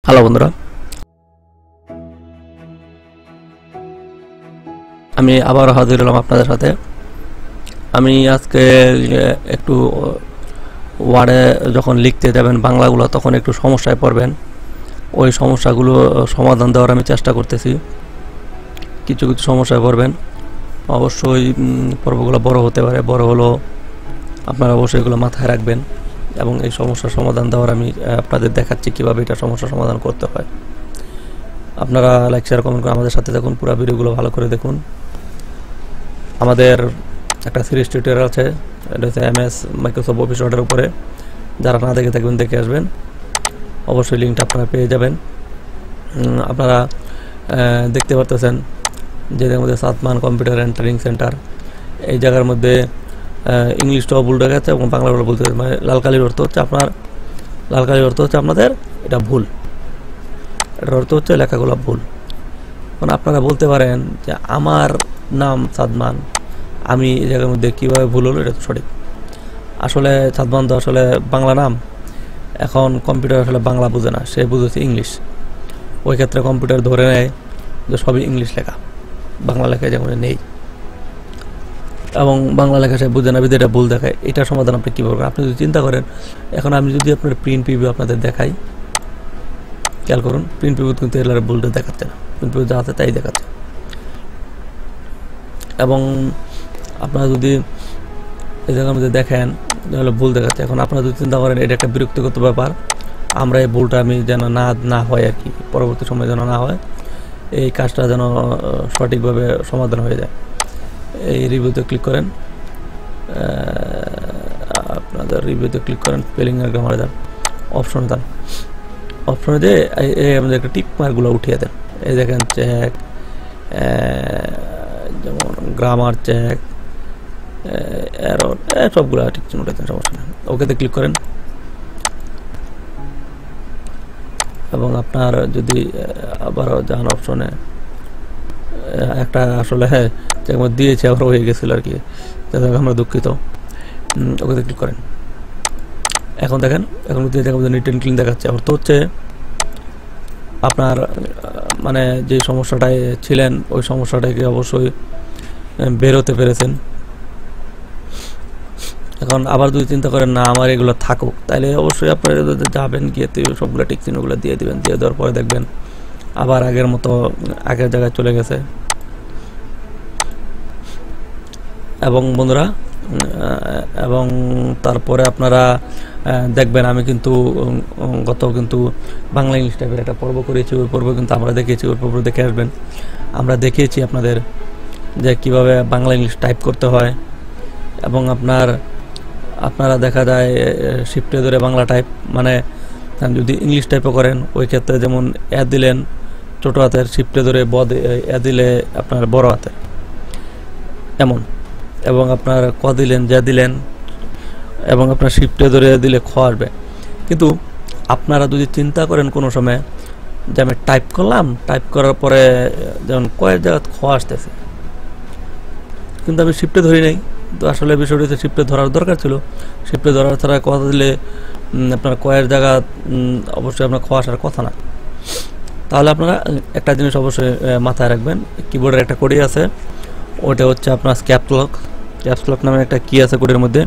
Hello বন্ধুরা, আমি আবার হাজির হলাম আপনাদের সাথে। আমি আজকে একটু ওয়ার্ডে যখন লিখতে যাবেন বাংলাগুলো তখন একটু সমস্যায় পড়বেন। ওই সমস্যাগুলো সমাধান দেওয়ার আমি চেষ্টা করতেছি। কিছু কিছু সমস্যায় পড়বেন, অবশ্যই পর্বগুলো বড় হতে পারে। বড় হলো আপনারা অবশ্যই এগুলো মাথায় রাখবেন এবং এই সমস্যার সমাধান দেওয়ার আমি আপনাদের দেখাচ্ছি কীভাবে এটা সমস্যার সমাধান করতে হয়। আপনারা লাইক শেয়ার কমেন্ট করে আমাদের সাথে দেখুন, পুরো ভিডিওগুলো ভালো করে দেখুন। আমাদের একটা সিরিজ টিউটোরিয়াল আছে, এটা হচ্ছে MS মাইক্রোসফট অফিস ওয়ার্ডের উপরে। যারা না দেখে থাকবেন দেখে আসবেন, অবশ্যই লিঙ্কটা আপনারা পেয়ে যাবেন। আপনারা দেখতে পারতেছেন যে এর মধ্যে সাতমান কম্পিউটার অ্যান্ড ট্রেনিং সেন্টার, এই জায়গার মধ্যে ইংলিশটাও ভুল দেখাচ্ছে এবং বাংলাটাও বলতে মানে লাল কালির অর্থ হচ্ছে আপনাদের এটা ভুল, এটার অর্থ হচ্ছে লেখাগুলো ভুল। মানে আপনারা বলতে পারেন যে আমার নাম সাদমান, আমি এই জায়গার মধ্যে কীভাবে ভুল হলো, এটা তো সঠিক। আসলে সাদমান তো আসলে বাংলা নাম। এখন কম্পিউটার আসলে বাংলা বুঝে না, সে বুঝেছে ইংলিশ। ওই ক্ষেত্রে কম্পিউটার ধরে নেয় যে সবই ইংলিশ লেখা, বাংলা লেখায় যেমন নেই, এবং বাংলা লেখা সে বুঝে না, এটা ভুল দেখায়। এটার সমাধান আপনি কীভাবে করবেন? আপনি যদি চিন্তা করেন, এখন আমি যদি আপনার প্রিন্ট প্রিভিউ আপনাদের দেখাই, খেয়াল করুন, প্রিন্ট প্রিভিউ কিন্তু এর ভুলটা দেখাচ্ছে না, প্রিন্ট প্রিভিউ যা আছে তাই দেখাচ্ছে। এবং আপনারা যদি এই জায়গার মধ্যে দেখেন তাহলে ভুল দেখাচ্ছে। এখন আপনারা যদি চিন্তা করেন এটা একটা বিরক্তিগত ব্যাপার, আমরা এই ভুলটা আমি যেন না হয় আর কি, পরবর্তী সময় যেন না হয়, এই কাজটা যেন সঠিকভাবে সমাধান হয়ে যায়। এই রিভিউতে ক্লিক করেন, আপনাদের রিভিউতে ক্লিক করেন, স্পেলিং আর গ্রামারে দেন, অপশনে দেন। অপশনে দিয়ে এই আমাদের একটা টিক মার্কগুলো উঠিয়ে দেন। এই দেখেন চেক, যেমন গ্রামার চেক, এরর, সবগুলো ঠিক উঠে দেন, সমস্যা নেই। ওকেতে ক্লিক করেন এবং আপনার যদি আবারও যান অপশনে, একটা আসলে দিয়েছে আবার হয়ে গেছিল আর কি, আমরা দুঃখিত। ওকে ক্লিক করেন। এখন দেখেন, এখন নিট অ্যান্ড ক্লিন দেখাচ্ছে। অর্থ হচ্ছে আপনার মানে যে সমস্যাটায় ছিলেন ওই সমস্যাটাকে অবশ্যই বেরোতে পেরেছেন। এখন আবার যদি চিন্তা করেন না আমার এগুলো থাকুক, তাহলে অবশ্যই আপনারা যাবেন, গিয়ে সবগুলো টিক চিহ্নগুলো দিয়ে দিবেন। দিয়ে দেওয়ার পরে দেখবেন আবার আগের মতো আগের জায়গায় চলে গেছে। এবং বন্ধুরা, এবং তারপরে আপনারা দেখবেন আমি কিন্তু বাংলা ইংলিশ টাইপের একটা পর্ব করেছি। ওই পর্ব কিন্তু আমরা দেখিয়েছি, ওই পর্ব দেখে আসবেন। আমরা দেখিয়েছি আপনাদের যে কিভাবে বাংলা ইংলিশ টাইপ করতে হয়। এবং আপনারা দেখা যায় শিফটে ধরে বাংলা টাইপ, মানে যদি ইংলিশ টাইপও করেন ওই ক্ষেত্রে যেমন এ দিলেন ছোট হাতের, শিফটে ধরে এ দিলে আপনার বড় হাতের এমন, এবং আপনার ক দিলেন যা দিলেন, এবং আপনার শিফটে ধরে দিলে খ আসবে। কিন্তু আপনারা যদি চিন্তা করেন কোনো সময় যে আমি টাইপ করলাম, টাইপ করার পরে যেমন কয়েক জায়গা খ আসতেছে, কিন্তু আমি শিফটে ধরি নাই। তো আসলে বিষয়টি হচ্ছে শিফটে ধরার দরকার ছিল। শিফটে ধরার ছাড়া ক দিলে আপনার কয়ের জায়গা অবশ্যই আপনার খ আসার কথা না। তাহলে আপনারা একটা জিনিস অবশ্যই মাথায় রাখবেন, কিবোর্ডের একটা কোডই আছে, ওটা হচ্ছে আপনার ক্যাপস লক নামে একটা কি আছে কোডের মধ্যে,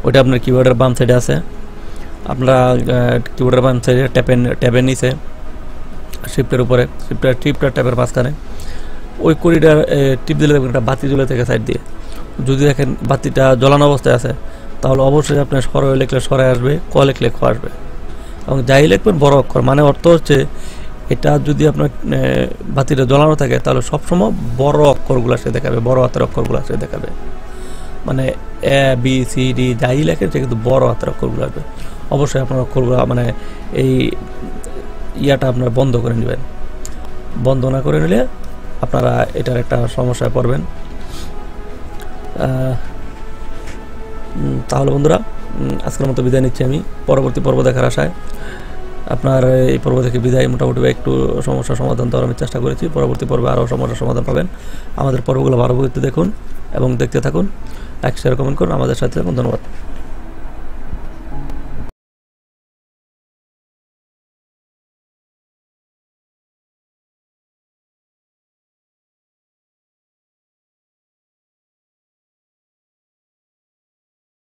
ওটা আপনার কিবোর্ডের বাম সাইডে আছে। আপনারা কিবোর্ডের বাম সাইডে ট্যাবের নিচে শিফটের উপরে, টিপটার ট্যাবের মাঝখানে ওই কোডিটার টিপ দিলে দেখবেন একটা বাতি জ্বলে থেকে সাইড দিয়ে। যদি দেখেন বাতিটা জ্বলানো অবস্থায় আছে, তাহলে অবশ্যই আপনার সরাই লিখলে সরাই আসবে, ক লিখলে খ আসবে। এবং যাই লিখবেন বড় অক্ষর, মানে অর্থ হচ্ছে এটা যদি আপনার বাতিটা জ্বলানো থাকে তাহলে সবসময় বড় অক্ষরগুলো সে দেখাবে, বড় হাতের অক্ষরগুলো সে দেখাবে। মানে ABCD যাই লেখেন সে কিন্তু বড় হাতের অক্ষরগুলো আসবে। অবশ্যই আপনার অক্ষরগুলো মানে এই ইয়াটা আপনার বন্ধ করে নেবেন। বন্ধ না করে নিলে আপনারা এটার একটা সমস্যায় পড়বেন। তাহলে বন্ধুরা, আজকের মতো বিদায় নিচ্ছি আমি, পরবর্তী পর্ব দেখার আশায়। আপনার এই পর্ব থেকে বিদায়, মোটামুটি একটু সমস্যার সমাধান দেওয়ার আমি চেষ্টা করেছি। পরবর্তী পর্বে আরও সমস্যার সমাধান পাবেন। আমাদের পর্বগুলো ভালোভাবে দেখুন এবং দেখতে থাকুন, লাইক শেয়ার কমেন্ট করুন, আমাদের সাথে থাকুন। ধন্যবাদ।